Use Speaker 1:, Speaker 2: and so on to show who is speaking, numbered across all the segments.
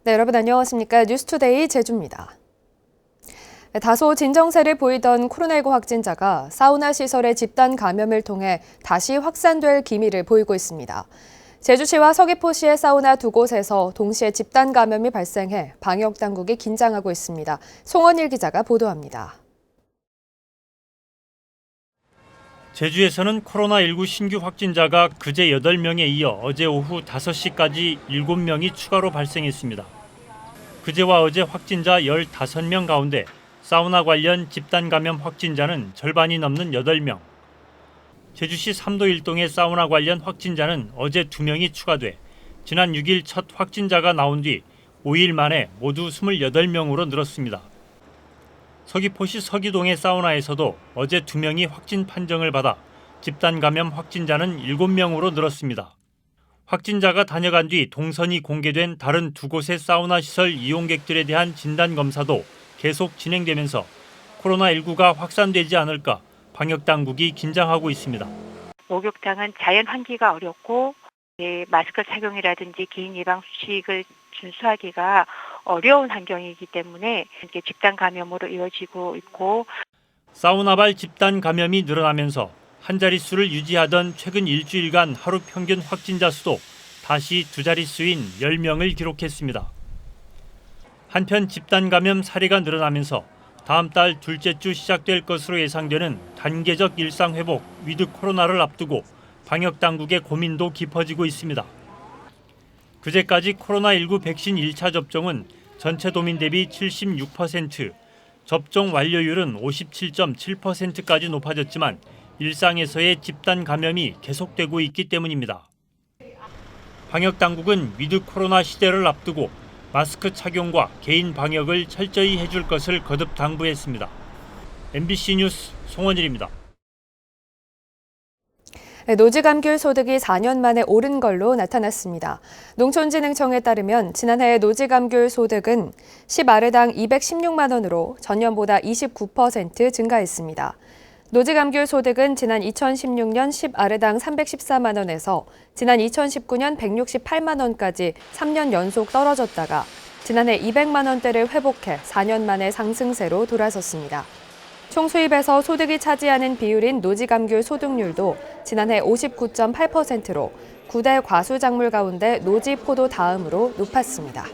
Speaker 1: 네, 여러분 안녕하십니까? 뉴스투데이 제주입니다. 다소 진정세를 보이던 코로나19 확진자가 사우나 시설의 집단 감염을 통해 다시 확산될 기미를 보이고 있습니다. 제주시와 서귀포시의 사우나 두 곳에서 동시에 집단 감염이 발생해 방역 당국이 긴장하고 있습니다. 송원일 기자가 보도합니다.
Speaker 2: 제주에서는 코로나19 신규 확진자가 그제 8명에 이어 어제 오후 5시까지 7명이 추가로 발생했습니다. 그제와 어제 확진자 15명 가운데 사우나 관련 집단 감염 확진자는 절반이 넘는 8명. 제주시 삼도 1동의 사우나 관련 확진자는 어제 2명이 추가돼 지난 6일 첫 확진자가 나온 뒤 5일 만에 모두 28명으로 늘었습니다. 서귀포시 서귀동의 사우나에서도 어제 2명이 확진 판정을 받아 집단 감염 확진자는 7명으로 늘었습니다. 확진자가 다녀간 뒤 동선이 공개된 다른 두 곳의 사우나 시설 이용객들에 대한 진단검사도 계속 진행되면서 코로나19가 확산되지 않을까 방역당국이 긴장하고 있습니다.
Speaker 3: 목욕탕은 자연 환기가 어렵고 마스크 착용이라든지 개인 예방 수칙을 준수하기가 어려운 환경이기 때문에 집단 감염으로 이어지고 있고
Speaker 2: 사우나발 집단 감염이 늘어나면서 한 자릿수를 유지하던 최근 일주일간 하루 평균 확진자 수도 다시 두 자릿수인 10명을 기록했습니다. 한편 집단 감염 사례가 늘어나면서 다음 달 둘째 주 시작될 것으로 예상되는 단계적 일상 회복 위드 코로나를 앞두고 방역 당국의 고민도 깊어지고 있습니다. 그제까지 코로나19 백신 1차 접종은 전체 도민 대비 76%, 접종 완료율은 57.7%까지 높아졌지만 일상에서의 집단 감염이 계속되고 있기 때문입니다. 방역 당국은 위드 코로나 시대를 앞두고 마스크 착용과 개인 방역을 철저히 해줄 것을 거듭 당부했습니다. MBC 뉴스 송원일입니다.
Speaker 1: 노지감귤 소득이 4년 만에 오른 걸로 나타났습니다. 농촌진흥청에 따르면 지난해 노지감귤 소득은 10아르당 216만 원으로 전년보다 29% 증가했습니다. 노지감귤 소득은 지난 2016년 10아르당 314만 원에서 지난 2019년 168만 원까지 3년 연속 떨어졌다가 지난해 200만 원대를 회복해 4년 만에 상승세로 돌아섰습니다. 총 수입에서 소득이 차지하는 비율인 노지감귤 소득률도 지난해 59.8%로 9대 과수작물 가운데 노지, 포도 다음으로 높았습니다.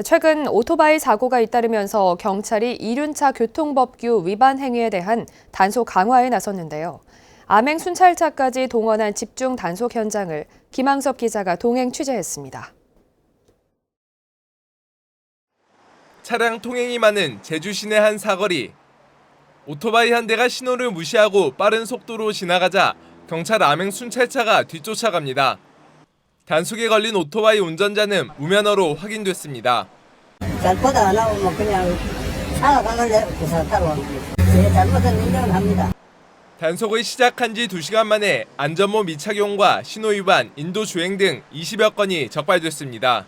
Speaker 1: 최근 오토바이 사고가 잇따르면서 경찰이 이륜차 교통법규 위반 행위에 대한 단속 강화에 나섰는데요. 암행 순찰차까지 동원한 집중 단속 현장을 김항섭 기자가 동행 취재했습니다.
Speaker 4: 차량 통행이 많은 제주 시내 한 사거리. 오토바이 한 대가 신호를 무시하고 빠른 속도로 지나가자 경찰 암행 순찰차가 뒤쫓아갑니다. 단속에 걸린 오토바이 운전자는 무면허로 확인됐습니다.
Speaker 5: 잘 보다 안 하고 그냥 차가 가는데 기사 타고 제 잘못은 인정합니다.
Speaker 4: 단속을 시작한 지 2시간 만에 안전모 미착용과 신호위반, 인도주행 등 20여 건이 적발됐습니다.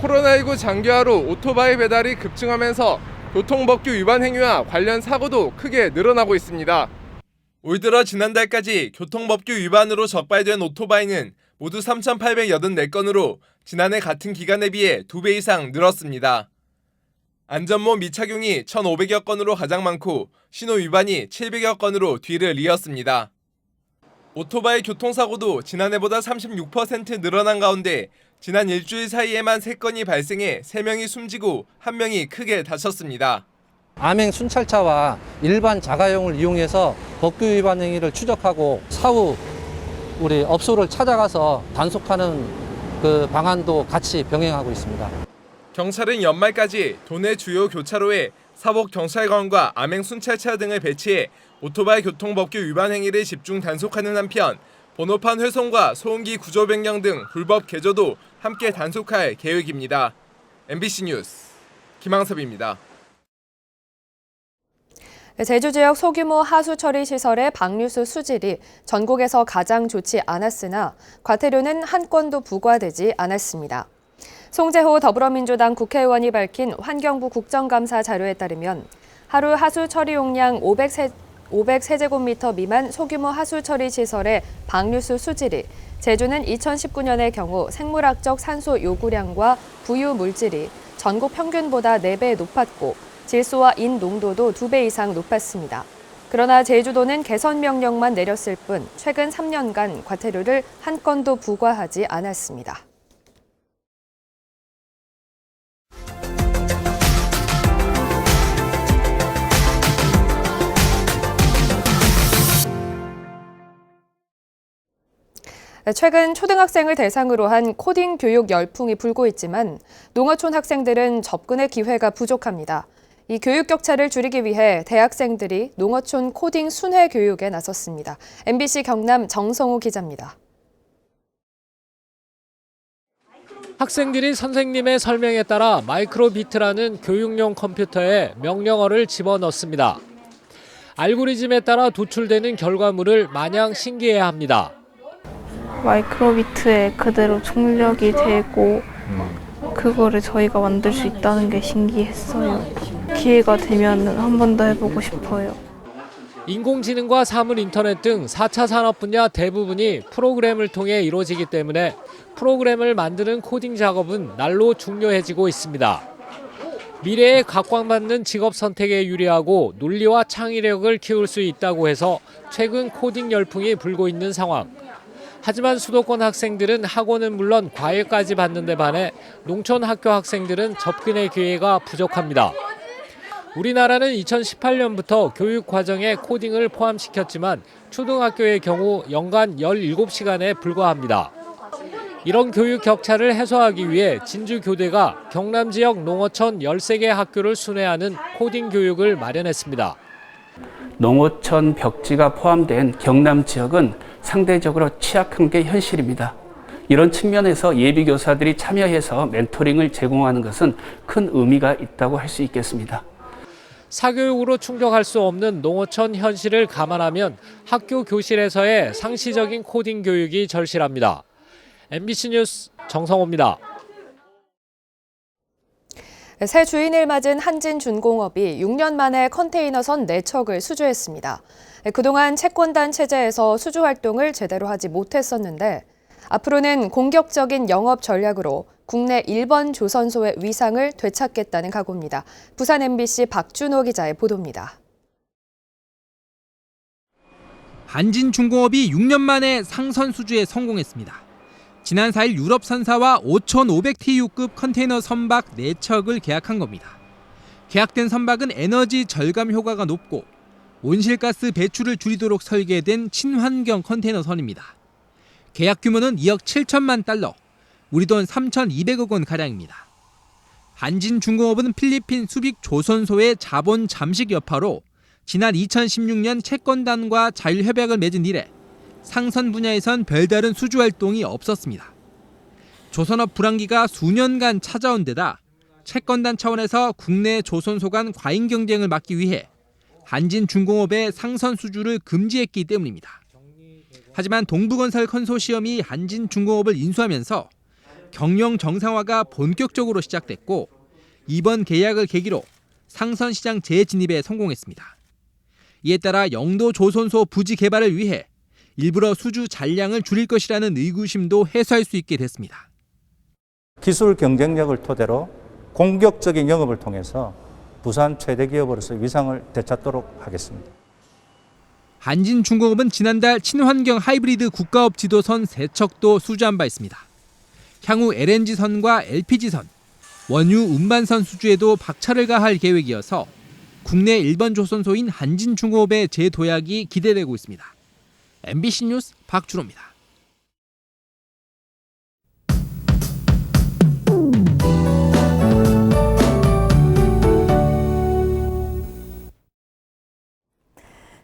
Speaker 4: 코로나19 장기화로 오토바이 배달이 급증하면서 교통법규 위반 행위와 관련 사고도 크게 늘어나고 있습니다. 올 들어 지난달까지 교통법규 위반으로 적발된 오토바이는 모두 3,884건으로 지난해 같은 기간에 비해 2배 이상 늘었습니다. 안전모 미착용이 1,500여 건으로 가장 많고 신호 위반이 700여 건으로 뒤를 이었습니다. 오토바이 교통사고도 지난해보다 36% 늘어난 가운데 지난 일주일 사이에만 3건이 발생해 3명이 숨지고 1명이 크게 다쳤습니다.
Speaker 6: 암행 순찰차와 일반 자가용을 이용해서 법규 위반 행위를 추적하고 사후 우리 업소를 찾아가서 단속하는 그 방안도 같이 병행하고 있습니다.
Speaker 4: 경찰은 연말까지 도내 주요 교차로에 사복경찰관과 암행 순찰차 등을 배치해 오토바이 교통법규 위반 행위를 집중 단속하는 한편 번호판 훼손과 소음기 구조 변경 등 불법 개조도 함께 단속할 계획입니다. MBC 뉴스 김항섭입니다.
Speaker 1: 제주 지역 소규모 하수 처리 시설의 방류수 수질이 전국에서 가장 좋지 않았으나 과태료는 한 건도 부과되지 않았습니다. 송재호 더불어민주당 국회의원이 밝힌 환경부 국정감사 자료에 따르면 하루 하수 처리 용량 500세제곱미터 미만 소규모 하수 처리 시설의 방류수 수질이 제주는 2019년의 경우 생물학적 산소 요구량과 부유 물질이 전국 평균보다 4배 높았고 질소와 인 농도도 2배 이상 높았습니다. 그러나 제주도는 개선 명령만 내렸을 뿐 최근 3년간 과태료를 한 건도 부과하지 않았습니다. 최근 초등학생을 대상으로 한 코딩 교육 열풍이 불고 있지만 농어촌 학생들은 접근의 기회가 부족합니다. 이 교육 격차를 줄이기 위해 대학생들이 농어촌 코딩 순회 교육에 나섰습니다. MBC 경남 정성호 기자입니다.
Speaker 7: 학생들이 선생님의 설명에 따라 마이크로비트라는 교육용 컴퓨터에 명령어를 집어넣습니다. 알고리즘에 따라 도출되는 결과물을 마냥 신기해합니다.
Speaker 8: 마이크로비트에 그대로 출력이 되고 그거를 저희가 만들 수 있다는 게 신기했어요. 기회가 되면 한 번 더 해보고 싶어요.
Speaker 7: 인공지능과 사물 인터넷 등 4차 산업 분야 대부분이 프로그램을 통해 이루어지기 때문에 프로그램을 만드는 코딩 작업은 날로 중요해지고 있습니다. 미래에 각광받는 직업 선택에 유리하고 논리와 창의력을 키울 수 있다고 해서 최근 코딩 열풍이 불고 있는 상황. 하지만 수도권 학생들은 학원은 물론 과외까지 받는 데 반해 농촌 학교 학생들은 접근의 기회가 부족합니다. 우리나라는 2018년부터 교육 과정에 코딩을 포함시켰지만 초등학교의 경우 연간 17시간에 불과합니다. 이런 교육 격차를 해소하기 위해 진주교대가 경남 지역 농어촌 13개 학교를 순회하는 코딩 교육을 마련했습니다.
Speaker 9: 농어촌 벽지가 포함된 경남 지역은 상대적으로 취약한 게 현실입니다. 이런 측면에서 예비교사들이 참여해서 멘토링을 제공하는 것은 큰 의미가 있다고 할 수 있겠습니다.
Speaker 7: 사교육으로 충족할 수 없는 농어촌 현실을 감안하면 학교 교실에서의 상시적인 코딩 교육이 절실합니다. MBC 뉴스 정성호입니다.
Speaker 1: 새 주인을 맞은 한진중공업이 6년 만에 컨테이너선 4척을 수주했습니다. 그동안 채권단 체제에서 수주 활동을 제대로 하지 못했었는데 앞으로는 공격적인 영업 전략으로 국내 1번 조선소의 위상을 되찾겠다는 각오입니다. 부산 MBC 박준호 기자의 보도입니다.
Speaker 10: 한진중공업이 6년 만에 상선 수주에 성공했습니다. 지난 4일 유럽 선사와 5,500TU급 컨테이너 선박 4척을 계약한 겁니다. 계약된 선박은 에너지 절감 효과가 높고 온실가스 배출을 줄이도록 설계된 친환경 컨테이너선입니다. 계약 규모는 2억 7천만 달러, 우리 돈 3,200억 원 가량입니다. 한진중공업은 필리핀 수빅 조선소의 자본 잠식 여파로 지난 2016년 채권단과 자율협약을 맺은 이래 상선 분야에선 별다른 수주 활동이 없었습니다. 조선업 불황기가 수년간 찾아온 데다 채권단 차원에서 국내 조선소 간 과잉 경쟁을 막기 위해 한진중공업의 상선 수주를 금지했기 때문입니다. 하지만 동부건설 컨소시엄이 한진중공업을 인수하면서 경영 정상화가 본격적으로 시작됐고 이번 계약을 계기로 상선 시장 재진입에 성공했습니다. 이에 따라 영도 조선소 부지 개발을 위해 일부러 수주 잔량을 줄일 것이라는 의구심도 해소할 수 있게 됐습니다.
Speaker 11: 기술 경쟁력을 토대로 공격적인 영업을 통해서 부산 최대 기업으로서 위상을 되찾도록 하겠습니다.
Speaker 10: 한진중공업은 지난달 친환경 하이브리드 국가업 지도선 3척도 수주한 바 있습니다. 향후 LNG선과 LPG선, 원유 운반선 수주에도 박차를 가할 계획이어서 국내 1번 조선소인 한진중공업의 재도약이 기대되고 있습니다. MBC 뉴스 박준호입니다.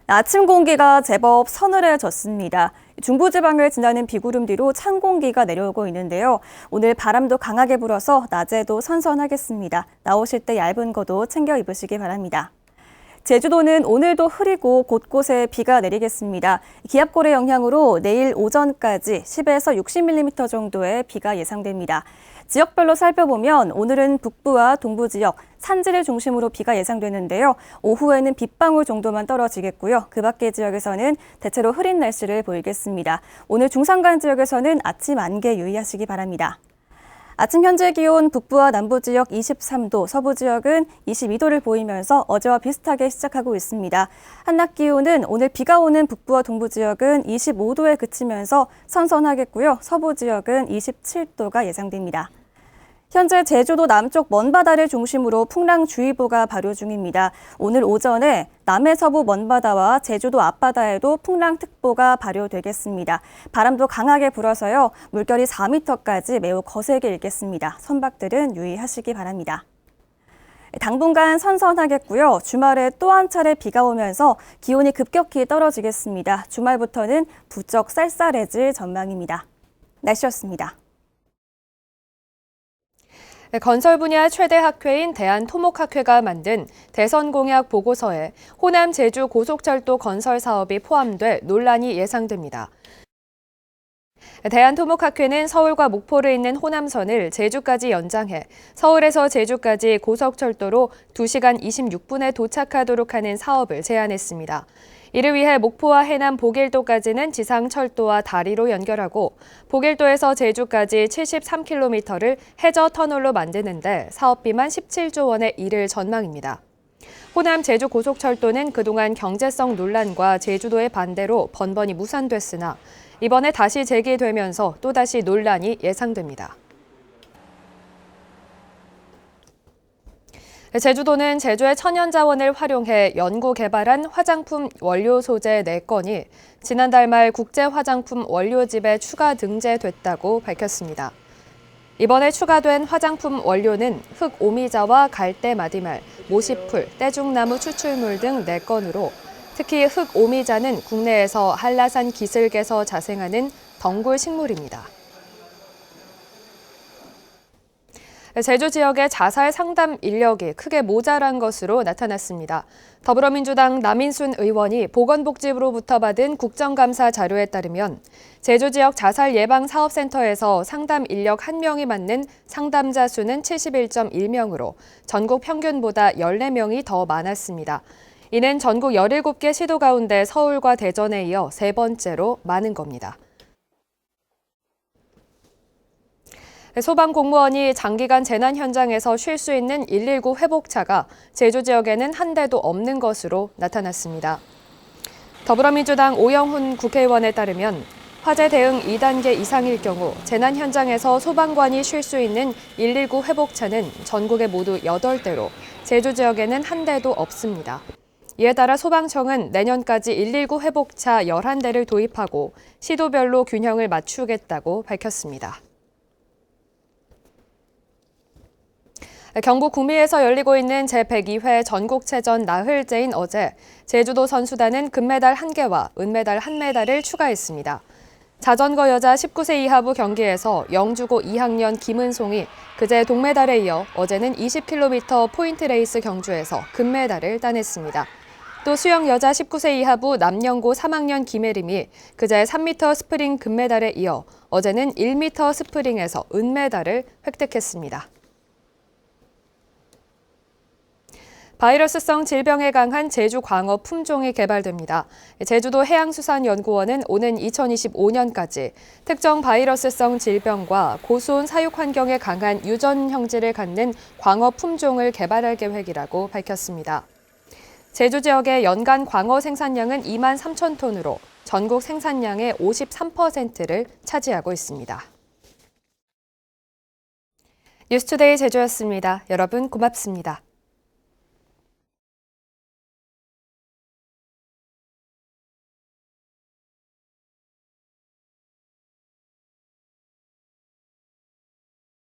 Speaker 12: 아침 공기가 제법 서늘해졌습니다. 중부지방을 지나는 비구름 뒤로 찬 공기가 내려오고 있는데요. 오늘 바람도 강하게 불어서 낮에도 선선하겠습니다. 나오실 때 얇은 겉옷 챙겨 입으시기 바랍니다. 제주도는 오늘도 흐리고 곳곳에 비가 내리겠습니다. 기압골의 영향으로 내일 오전까지 10에서 60mm 정도의 비가 예상됩니다. 지역별로 살펴보면 오늘은 북부와 동부 지역, 산지를 중심으로 비가 예상되는데요. 오후에는 빗방울 정도만 떨어지겠고요. 그 밖의 지역에서는 대체로 흐린 날씨를 보이겠습니다. 오늘 중산간 지역에서는 아침 안개 유의하시기 바랍니다. 아침 현재 기온 북부와 남부 지역 23도, 서부 지역은 22도를 보이면서 어제와 비슷하게 시작하고 있습니다. 한낮 기온은 오늘 비가 오는 북부와 동부 지역은 25도에 그치면서 선선하겠고요. 서부 지역은 27도가 예상됩니다. 현재 제주도 남쪽 먼바다를 중심으로 풍랑주의보가 발효 중입니다. 오늘 오전에 남해서부 먼바다와 제주도 앞바다에도 풍랑특보가 발효되겠습니다. 바람도 강하게 불어서요. 물결이 4m까지 매우 거세게 일겠습니다. 선박들은 유의하시기 바랍니다. 당분간 선선하겠고요. 주말에 또 한 차례 비가 오면서 기온이 급격히 떨어지겠습니다. 주말부터는 부쩍 쌀쌀해질 전망입니다. 날씨였습니다.
Speaker 1: 건설 분야 최대 학회인 대한토목학회가 만든 대선 공약 보고서에 호남 제주 고속철도 건설 사업이 포함돼 논란이 예상됩니다. 대한토목학회는 서울과 목포를 잇는 호남선을 제주까지 연장해 서울에서 제주까지 고속철도로 2시간 26분에 도착하도록 하는 사업을 제안했습니다. 이를 위해 목포와 해남 보길도까지는 지상철도와 다리로 연결하고 보길도에서 제주까지 73km를 해저 터널로 만드는데 사업비만 17조 원에 이를 전망입니다. 호남 제주 고속철도는 그동안 경제성 논란과 제주도의 반대로 번번이 무산됐으나 이번에 다시 제기되면서 또다시 논란이 예상됩니다. 제주도는 제주의 천연자원을 활용해 연구 개발한 화장품 원료 소재 4건이 지난달 말 국제화장품 원료집에 추가 등재됐다고 밝혔습니다. 이번에 추가된 화장품 원료는 흑오미자와 갈대마디말, 모시풀, 떼죽나무 추출물 등 4건으로 특히 흑오미자는 국내에서 한라산 기슭에서 자생하는 덩굴 식물입니다. 제주 지역의 자살 상담 인력이 크게 모자란 것으로 나타났습니다. 더불어민주당 남인순 의원이 보건복지부로부터 받은 국정감사 자료에 따르면 제주 지역 자살 예방 사업센터에서 상담 인력 1명이 맡는 상담자 수는 71.1명으로 전국 평균보다 14명이 더 많았습니다. 이는 전국 17개 시도 가운데 서울과 대전에 이어 3번째로 많은 겁니다. 소방 공무원이 장기간 재난 현장에서 쉴 수 있는 119 회복차가 제주 지역에는 한 대도 없는 것으로 나타났습니다. 더불어민주당 오영훈 국회의원에 따르면 화재 대응 2단계 이상일 경우 재난 현장에서 소방관이 쉴 수 있는 119 회복차는 전국에 모두 8대로 제주 지역에는 한 대도 없습니다. 이에 따라 소방청은 내년까지 119 회복차 11대를 도입하고 시도별로 균형을 맞추겠다고 밝혔습니다. 경북 구미에서 열리고 있는 제102회 전국체전 나흘째인 어제 제주도 선수단은 금메달 1개와 은메달 1메달을 추가했습니다. 자전거 여자 19세 이하부 경기에서 영주고 2학년 김은송이 그제 동메달에 이어 어제는 20km 포인트 레이스 경주에서 금메달을 따냈습니다. 또 수영 여자 19세 이하부 남영고 3학년 김혜림이 그제 3m 스프링 금메달에 이어 어제는 1m 스프링에서 은메달을 획득했습니다. 바이러스성 질병에 강한 제주 광어 품종이 개발됩니다. 제주도 해양수산연구원은 오는 2025년까지 특정 바이러스성 질병과 고수온 사육 환경에 강한 유전 형질을 갖는 광어 품종을 개발할 계획이라고 밝혔습니다. 제주 지역의 연간 광어 생산량은 2만 3천 톤으로 전국 생산량의 53%를 차지하고 있습니다. 뉴스투데이 제주였습니다. 여러분 고맙습니다.